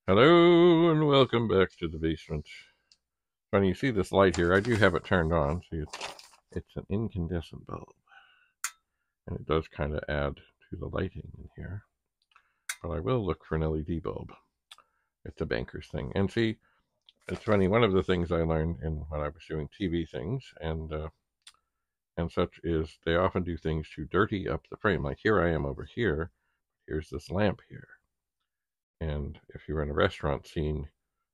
Hello and welcome back to the basement. Funny, you see this light here. I do have it turned on. See, it's an incandescent bulb, and it does kind of add to the lighting in here. But I will look for an LED bulb. It's a banker's thing. And see, it's funny. One of the things I learned when I was doing TV things and such is they often do things to dirty up the frame. Like here I am over here. Here's this lamp here. And if you were in a restaurant scene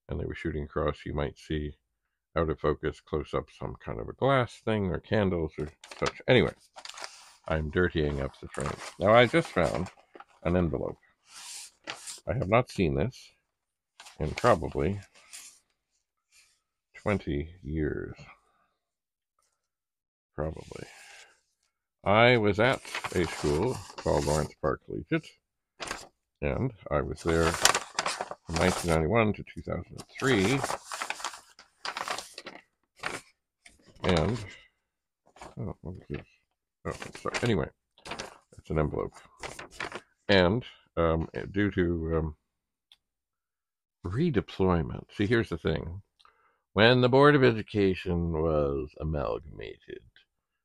and they were shooting across, you might see out of focus, close up, some kind of a glass thing or candles or such. Anyway, I'm dirtying up the frame. Now, I just found an envelope. I have not seen this in probably 20 years. Probably. I was at a school called Lawrence Park Collegiate, and I was there from 1991 to 2003. And, oh, what is this? Oh, sorry. Anyway, it's an envelope. And due to redeployment, see, here's the thing. When the Board of Education was amalgamated,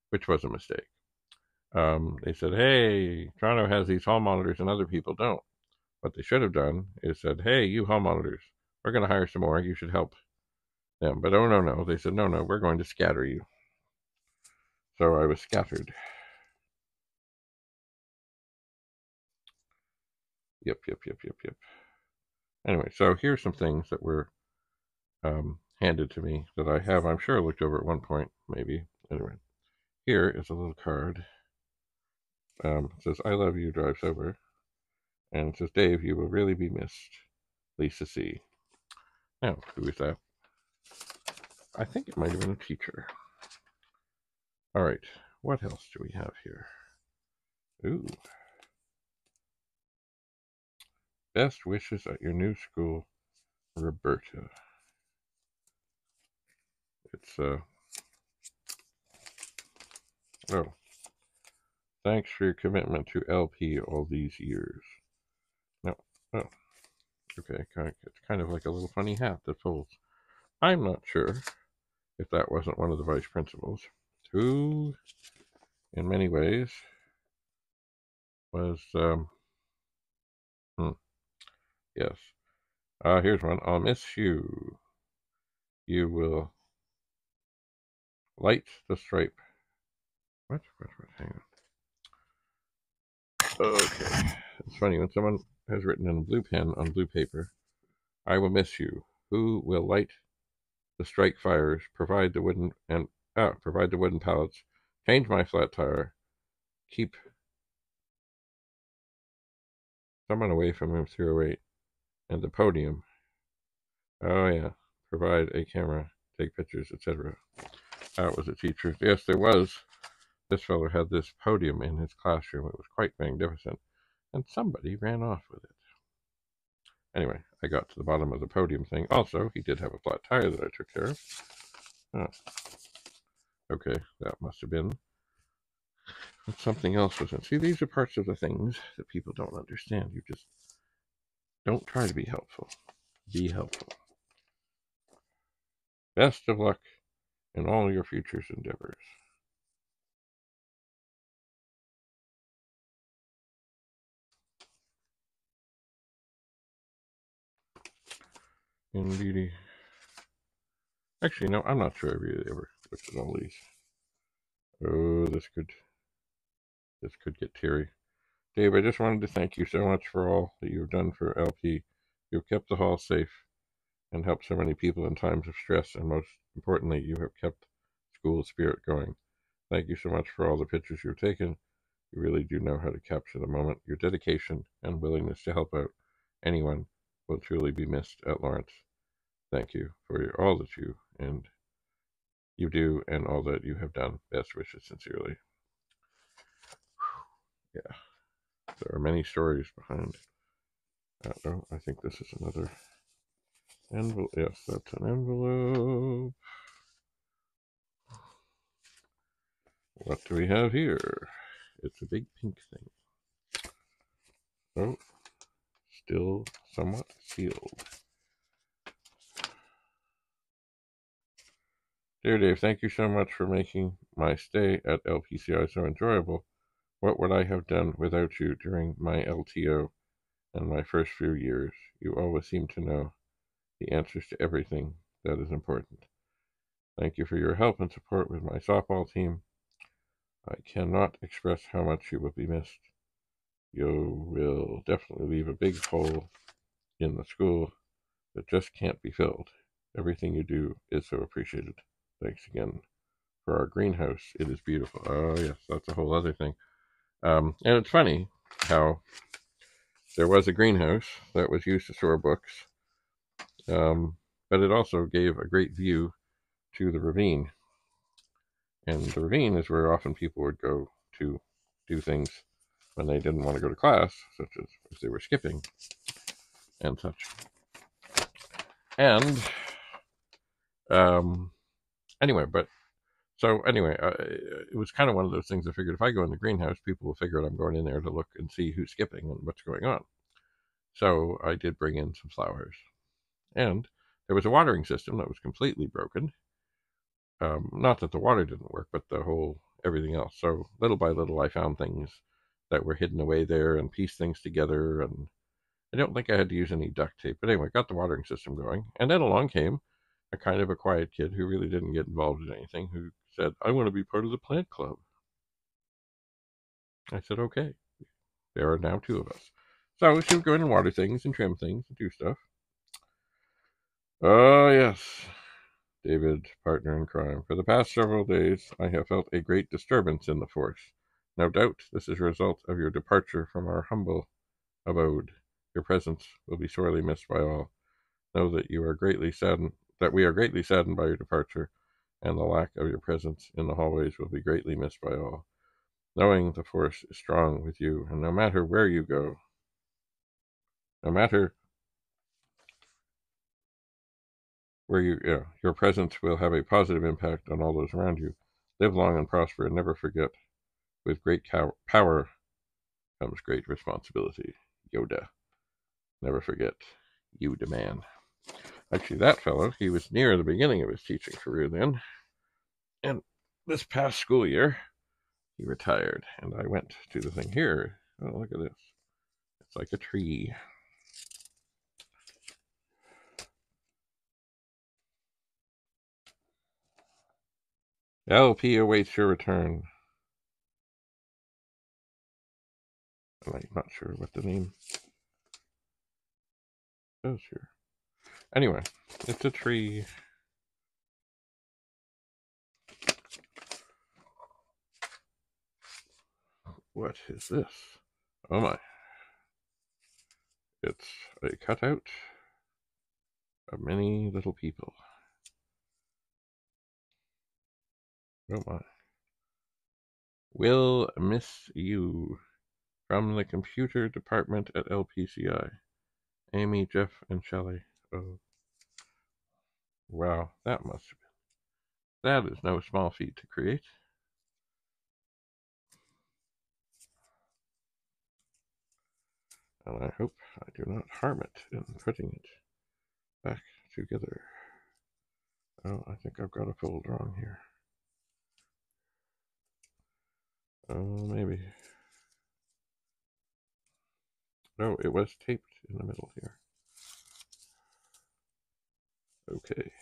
which was a mistake, they said, hey, Toronto has these hall monitors and other people don't. What they should have done is said, hey, you hall monitors, we're going to hire some more. You should help them. But oh, no. They said, no, we're going to scatter you. So I was scattered. Yep. Anyway, so here's some things that were handed to me that I have, I'm sure, looked over at one point, maybe. Anyway, here is a little card. It says, I love you, drive sober. And it says, Dave, you will really be missed. Lisa C. Now, who is that? I think it might have been a teacher. All right, what else do we have here? Ooh. Best wishes at your new school, Roberta. It's, oh. Thanks for your commitment to LP all these years. No, oh. Okay, it's kind of like a little funny hat that folds. I'm not sure if that wasn't one of the vice principals, who, in many ways, was, yes. Here's one. I'll miss you. You will light the stripe. What? Hang on. Okay. It's funny when someone has written in a blue pen on blue paper, I will miss you. Who will light the strike fires, provide the wooden pallets, change my flat tire, keep someone away from room 308, and the podium. Oh yeah, provide a camera, take pictures, etc. That was a teacher. Yes, there was. This fellow had this podium in his classroom. It was quite magnificent, and somebody ran off with it. Anyway, I got to the bottom of the podium thing. Also, he did have a flat tire that I took care of. Oh. Okay, that must have been something else was in. See, these are parts of the things that people don't understand. You just don't try to be helpful. Be helpful. Best of luck in all your future endeavors. Indeedy. Actually, no, I'm not sure I really ever looked at all these. Oh, this could get teary. Dave, I just wanted to thank you so much for all that you've done for LP. You've kept the hall safe and helped so many people in times of stress, and most importantly, you have kept school spirit going. Thank you so much for all the pictures you've taken. You really do know how to capture the moment. Your dedication and willingness to help out anyone will truly be missed at Lawrence. Thank you for all that you do and all that you have done. Best wishes sincerely. Yeah, there are many stories behind. Oh, I think this is another envelope. Yes, that's an envelope. What do we have here? It's a big pink thing. Oh, still somewhat sealed. Dear Dave, thank you so much for making my stay at LPCI so enjoyable. What would I have done without you during my LTO and my first few years? You always seem to know the answers to everything that is important. Thank you for your help and support with my softball team. I cannot express how much you will be missed. You will definitely leave a big hole in the school that just can't be filled. Everything you do is so appreciated. Thanks again for our greenhouse. It is beautiful. Oh, yes, that's a whole other thing. And it's funny how there was a greenhouse that was used to store books, but it also gave a great view to the ravine. And the ravine is where often people would go to do things when they didn't want to go to class, such as if they were skipping and such. And anyway, it was kind of one of those things I figured if I go in the greenhouse, people will figure out I'm going in there to look and see who's skipping and what's going on. So I did bring in some flowers. And there was a watering system that was completely broken. Not that the water didn't work, but the whole everything else. So little by little, I found things that were hidden away there and pieced things together. And I don't think I had to use any duct tape. But anyway, got the watering system going. And then along came a kind of a quiet kid who really didn't get involved in anything, who said, I want to be part of the plant club. I said, okay. There are now two of us. So she would go in and water things and trim things and do stuff. Oh, yes. David, partner in crime. For the past several days, I have felt a great disturbance in the force. No doubt this is a result of your departure from our humble abode. Your presence will be sorely missed by all. Know that we are greatly saddened by your departure, and the lack of your presence in the hallways will be greatly missed by all. Knowing the force is strong with you, and no matter where you go, no matter where your presence will have a positive impact on all those around you. Live long and prosper, and never forget, with great power comes great responsibility. Yoda. Never forget, you demand. Actually, that fellow, he was near the beginning of his teaching career then, and this past school year, he retired, and I went to the thing here. Oh, look at this. It's like a tree. LP awaits your return. I'm not sure what the name says here. Anyway, it's a tree. What is this? Oh my. It's a cutout of many little people. Oh my. Will miss you. From the computer department at LPCI. Amy, Jeff, and Shelley. Oh. Wow, that must have been. That is no small feat to create. And I hope I do not harm it in putting it back together. Oh, I think I've got a fold wrong here. Oh, maybe. No, it was taped in the middle here. Okay.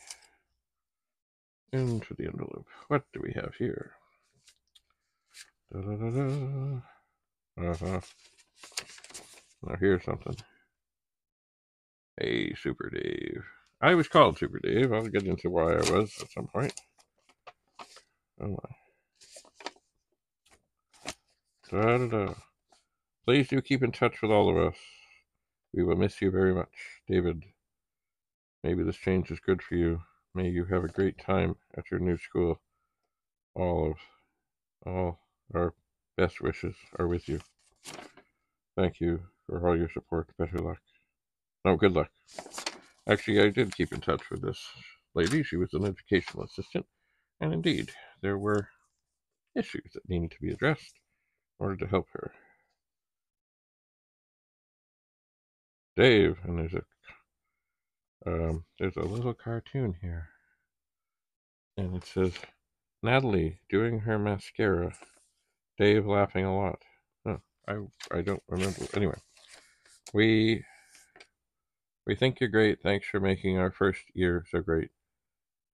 Into the envelope. What do we have here? Da da da da. Now here's something. Hey, Super Dave. I was called Super Dave. I'll get into why I was at some point. Oh my. Da da da. Please do keep in touch with all of us. We will miss you very much. David, maybe this change is good for you. May you have a great time at your new school. All our best wishes are with you. Thank you for all your support. Better luck. No, good luck. Actually, I did keep in touch with this lady. She was an educational assistant. And indeed, there were issues that needed to be addressed in order to help her. Dave, and there's a little cartoon here. And it says, Natalie doing her mascara. Dave laughing a lot. Huh, I don't remember. Anyway, we think you're great. Thanks for making our first year so great.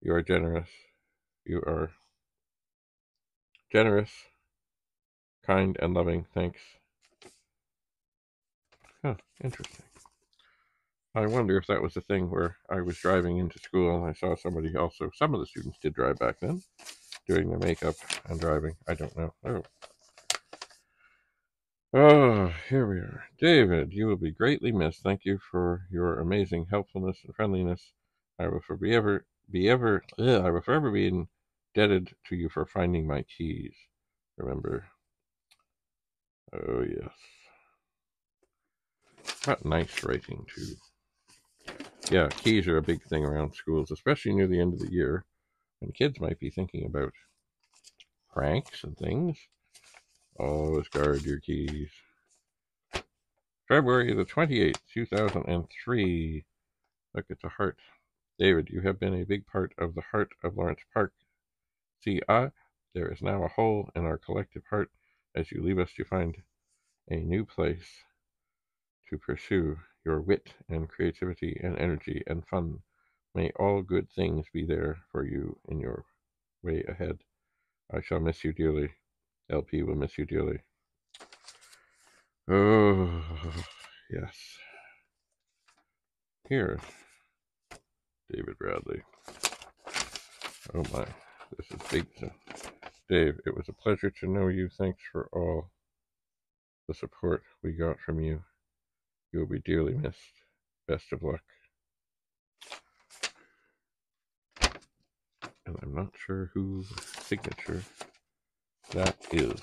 You are generous. You are generous, kind, and loving. Thanks. Huh, interesting. I wonder if that was the thing where I was driving into school and I saw somebody also. Some of the students did drive back then, doing their makeup and driving. I don't know. Oh, here we are. David, you will be greatly missed. Thank you for your amazing helpfulness and friendliness. I will forever be indebted to you for finding my keys. Remember. Oh, yes. What nice writing, too. Yeah, keys are a big thing around schools, especially near the end of the year, when kids might be thinking about pranks and things. Always guard your keys. February the 28th, 2003. Look at the heart. David, you have been a big part of the heart of Lawrence Park. See, there is now a hole in our collective heart as you leave us to find a new place to pursue your wit and creativity and energy and fun. May all good things be there for you in your way ahead. I shall miss you dearly. LP will miss you dearly. Oh, yes. Here, David Bradley. Oh my, this is big. Dave, it was a pleasure to know you. Thanks for all the support we got from you. You will be dearly missed. Best of luck. And I'm not sure whose signature that is.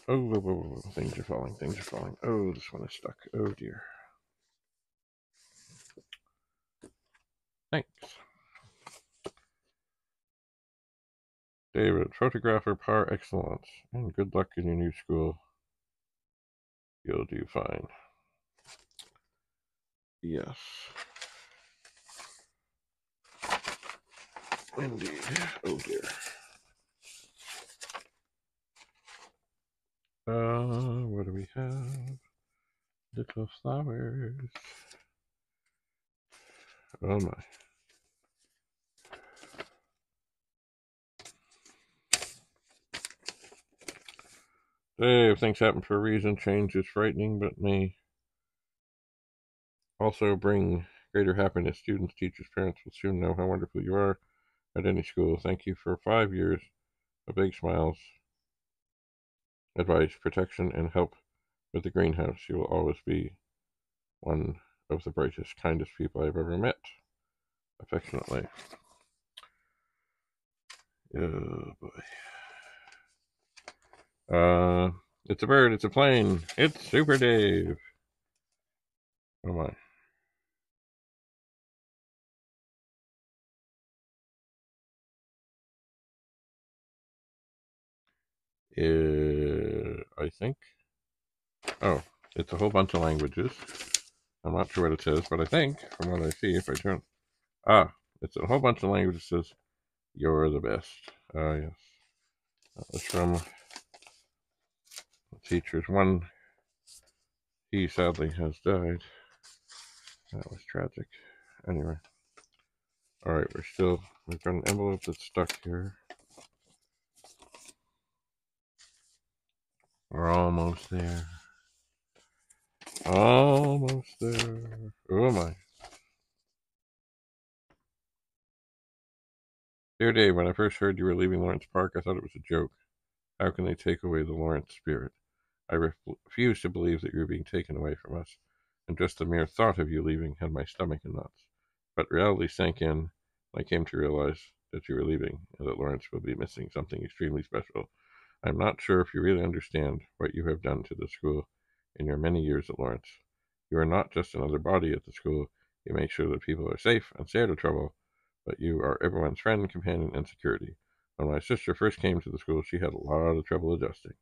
Oh, things are falling, things are falling. Oh, this one is stuck. Oh dear. Thanks. David, photographer par excellence, and good luck in your new school. You'll do fine. Yes. Indeed. Oh dear. What do we have? Little flowers. Oh my. Dave, things happen for a reason. Change is frightening, but may also bring greater happiness. Students, teachers, parents will soon know how wonderful you are at any school. Thank you for 5 years of big smiles, advice, protection, and help with the greenhouse. You will always be one of the brightest, kindest people I've ever met. Affectionately. Oh boy. It's a bird, it's a plane, it's Super Dave. Oh my. I think. Oh, it's a whole bunch of languages. I'm not sure what it says, but I think, from what I see, if I turn. It's a whole bunch of languages that says, you're the best. Yes. That was from the teacher's one. He sadly has died. That was tragic. Anyway. Alright, we've got an envelope that's stuck here. We're almost there. Almost there. Oh my. Dear Dave, when I first heard you were leaving Lawrence Park, I thought it was a joke. How can they take away the Lawrence spirit? I refuse to believe that you were being taken away from us, and just the mere thought of you leaving had my stomach in knots. But reality sank in, and I came to realize that you were leaving, and that Lawrence will be missing something extremely special. I'm not sure if you really understand what you have done to the school in your many years at Lawrence. You are not just another body at the school. You make sure that people are safe and stay out of trouble, but you are everyone's friend, companion, and security. When my sister first came to the school, she had a lot of trouble adjusting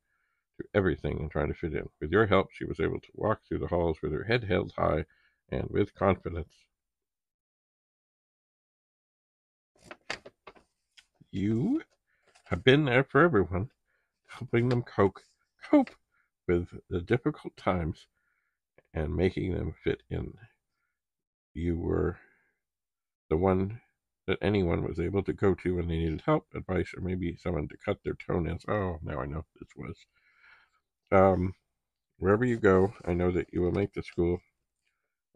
to everything and trying to fit in. With your help, she was able to walk through the halls with her head held high and with confidence. You have been there for everyone, helping them cope with the difficult times and making them fit in. You were the one that anyone was able to go to when they needed help, advice, or maybe someone to cut their toenails. Oh, now I know this was. Wherever you go, I know that you will make the school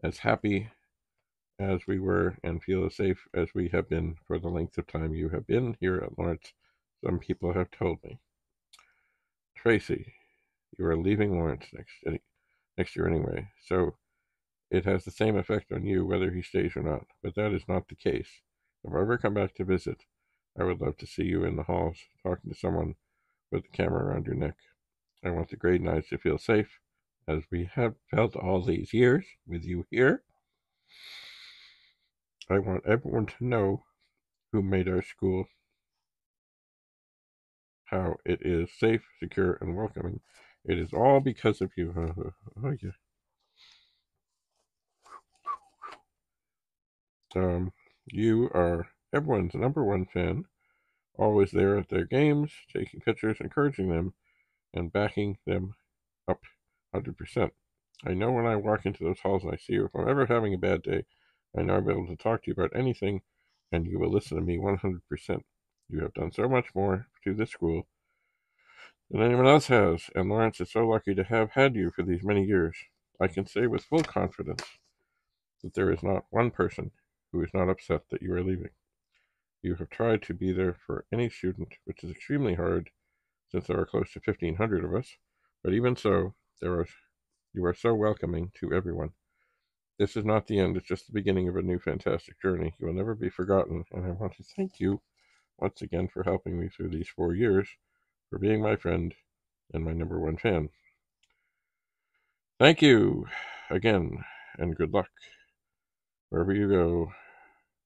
as happy as we were and feel as safe as we have been for the length of time you have been here at Lawrence. Some people have told me. Tracy, you are leaving Lawrence next year anyway, so it has the same effect on you whether he stays or not, but that is not the case. If I ever come back to visit, I would love to see you in the halls talking to someone with a camera around your neck. I want the grade 9s to feel safe, as we have felt all these years with you here. I want everyone to know who made our school, how it is safe, secure, and welcoming. It is all because of you. Oh, yeah. You are everyone's #1 fan, always there at their games, taking pictures, encouraging them, and backing them up 100%. I know when I walk into those halls and I see you, if I'm ever having a bad day, I know I'll be able to talk to you about anything, and you will listen to me 100%. You have done so much more to this school than anyone else has, and Lawrence is so lucky to have had you for these many years. I can say with full confidence that there is not one person who is not upset that you are leaving. You have tried to be there for any student, which is extremely hard since there are close to 1,500 of us, but even so, you are so welcoming to everyone. This is not the end, it's just the beginning of a new fantastic journey. You will never be forgotten, and I want to thank you once again for helping me through these 4 years, for being my friend and my #1 fan. Thank you again, and good luck. Wherever you go,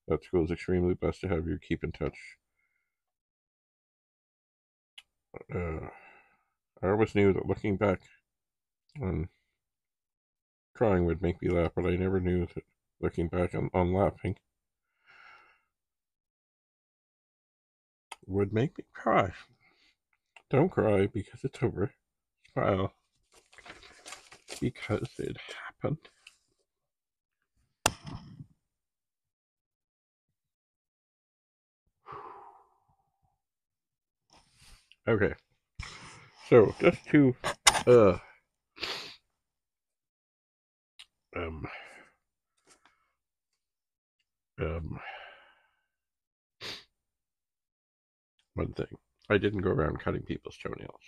that school is extremely blessed to have you. Keep in touch. I always knew that looking back on crying would make me laugh, but I never knew that looking back on laughing would make me cry. Don't cry because it's over. Smile because it happened. Okay, so just to um um one thing, I didn't go around cutting people's toenails.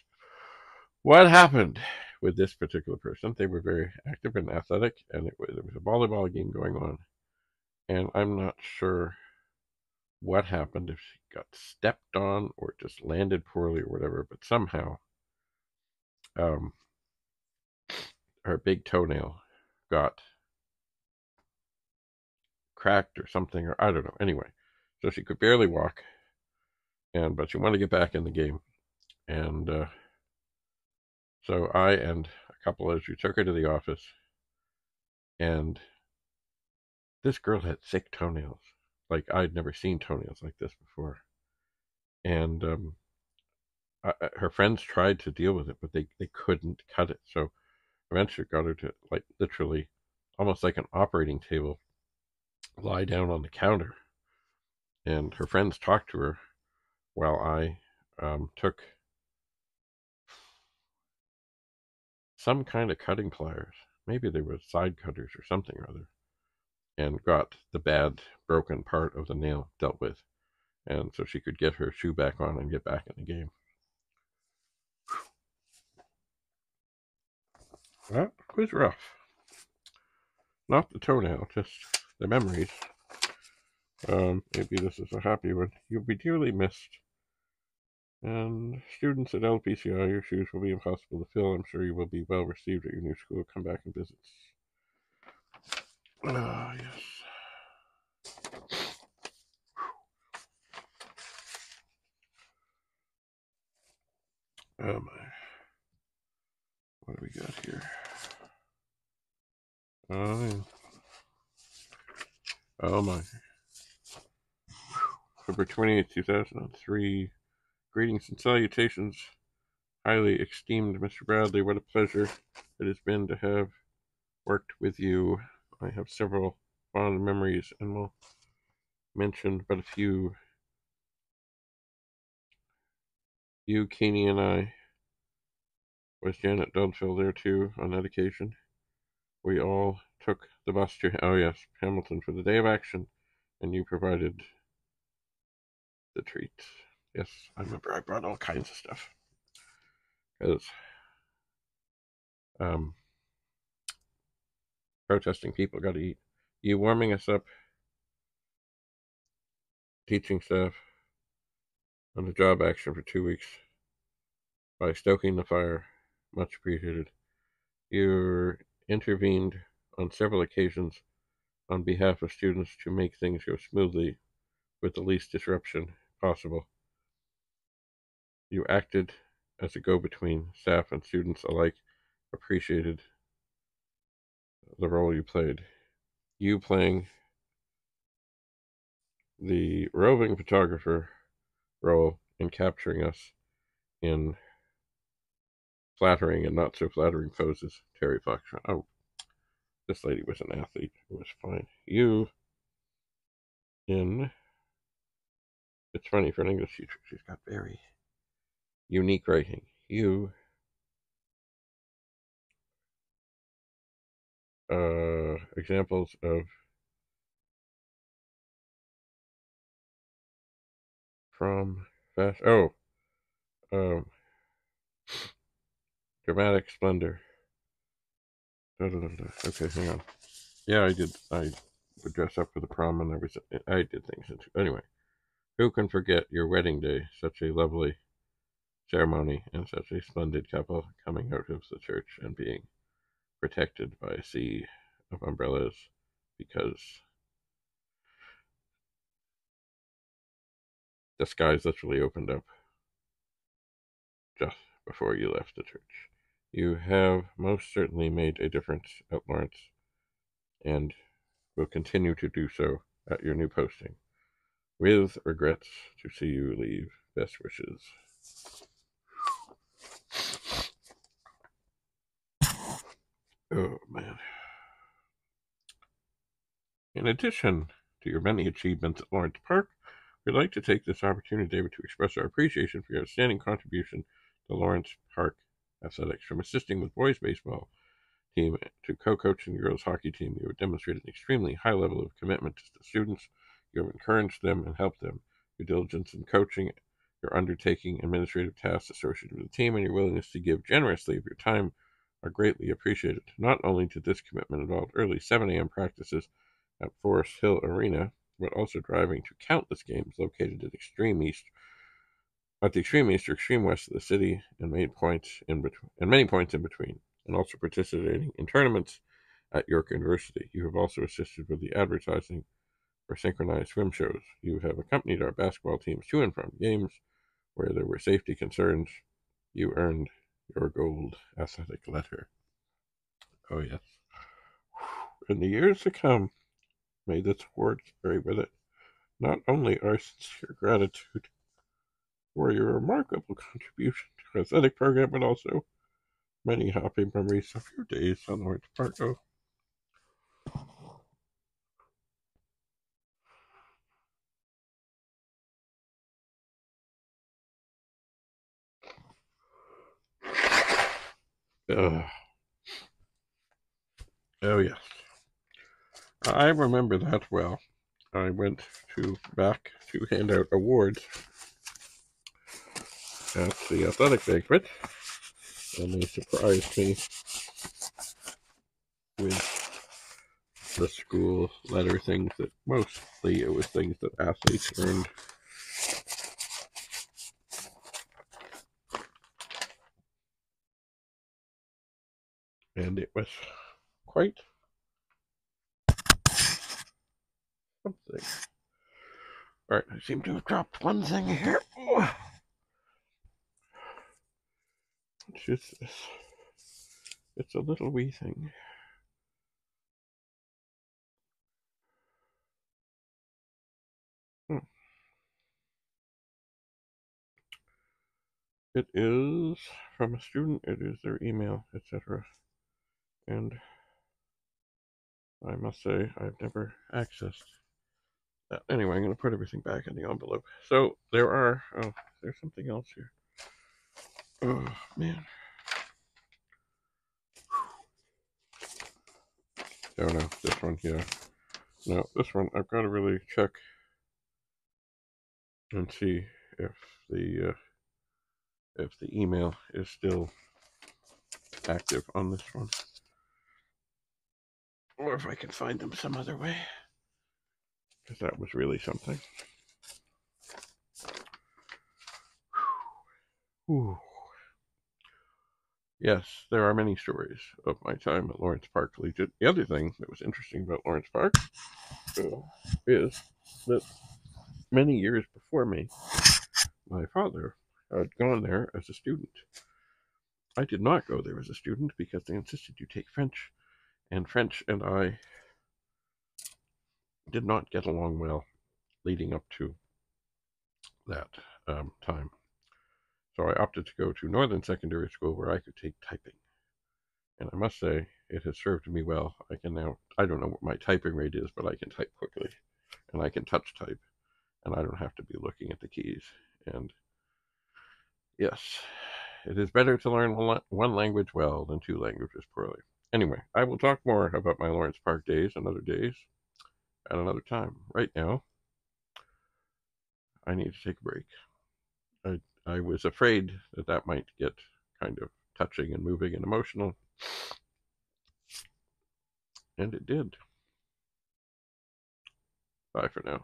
What happened with this particular person? They were very active and athletic, and there was a volleyball game going on, and I'm not sure what happened, if she got stepped on or just landed poorly or whatever, but somehow um, her big toenail got cracked or something, or I don't know. Anyway, so she could barely walk, but she wanted to get back in the game, and so I and a couple others, we took her to the office, and this girl had thick toenails. Like, I'd never seen toenails like this before, and her friends tried to deal with it, but they couldn't cut it. So eventually got her to, like, literally almost like an operating table, lie down on the counter, and her friends talked to her while I took some kind of cutting pliers, maybe they were side cutters or something or other, and got the bad broken part of the nail dealt with, and so she could get her shoe back on and get back in the game. That was rough. Not the toenail, just the memories. Maybe this is a happy one. You'll be dearly missed. And students at LPCI, your shoes will be impossible to fill. I'm sure you will be well received at your new school. Come back and visit. Ah, yes. Oh my. What do we got here? Oh, yeah. Oh my. October 28th, 2003. Greetings and salutations, highly esteemed Mr. Bradley. What a pleasure it has been to have worked with you. I have several fond memories, and will mention but a few. You, Keeney, and I. Was Janet Dudfield there too on that occasion? We all took the bus to, oh yes, Hamilton for the day of action, and you provided the treats. Yes, I remember I brought all kinds of stuff. Because protesting people got to eat. You warming us up, teaching staff on the job action for 2 weeks by stoking the fire, much appreciated. You intervened on several occasions on behalf of students to make things go smoothly with the least disruption possible. You acted as a go-between. Staff and students alike appreciated the role you played. You playing the roving photographer role in capturing us in flattering and not so flattering poses. Terry Fox. Oh, this lady was an athlete. It was fine. You in... It's funny, for an English teacher, she's got very unique writing. You examples of from fast dramatic splendor. Okay, hang on. Yeah, I did. I would dress up for the prom, and I did things. Anyway, who can forget your wedding day? Such a lovely ceremony, and such a splendid couple coming out of the church and being protected by a sea of umbrellas, because the skies literally opened up just before you left the church. You have most certainly made a difference at Lawrence, and will continue to do so at your new posting. With regrets to see you leave. Best wishes. Oh, man. In addition to your many achievements at Lawrence Park, we'd like to take this opportunity, David, to express our appreciation for your outstanding contribution to Lawrence Park athletics. From assisting with boys' baseball team to co-coaching the girls' hockey team, you have demonstrated an extremely high level of commitment to the students. You have encouraged them and helped them. Your diligence in coaching, your undertaking administrative tasks associated with the team, and your willingness to give generously of your time are greatly appreciated. Not only did this commitment involve early 7 a.m. practices at Forest Hill Arena, but also driving to countless games located at the extreme east or extreme west of the city, and many points in between, and also participating in tournaments at York University. You have also assisted with the advertising for synchronized swim shows. You have accompanied our basketball teams to and from games where there were safety concerns. You earned your gold athletic letter. Oh, yes. In the years to come, may this award carry with it not only our sincere gratitude for your remarkable contribution to our athletic program, but also many happy memories of your days on Lawrence Park. Oh, yes. I remember that well. I went back to hand out awards at the athletic banquet, and they surprised me with the school letter things that mostly it was things that athletes earned. And it was quite something. Alright, I seem to have dropped one thing here. It's just this. It's a little wee thing. It is from a student, it is their email, etc. And I must say, I've never accessed that. Anyway, I'm going to put everything back in the envelope. So there are, oh, there's something else here. Oh, man. Oh, no, this one, yeah. No, this one, I've got to really check and see if the email is still active on this one, or if I can find them some other way, because that was really something. Whew. Yes, there are many stories of my time at Lawrence Park Collegiate. The other thing that was interesting about Lawrence Park is that many years before me, my father had gone there as a student. I did not go there as a student because they insisted you take French, and French and I did not get along well leading up to that time. So I opted to go to Northern Secondary School where I could take typing. And I must say, it has served me well. I can now, I don't know what my typing rate is, but I can type quickly. And I can touch type. And I don't have to be looking at the keys. And yes, it is better to learn one language well than two languages poorly. Anyway, I will talk more about my Lawrence Park days and other days at another time. Right now, I need to take a break. I was afraid that that might get kind of touching and moving and emotional, and it did. Bye for now.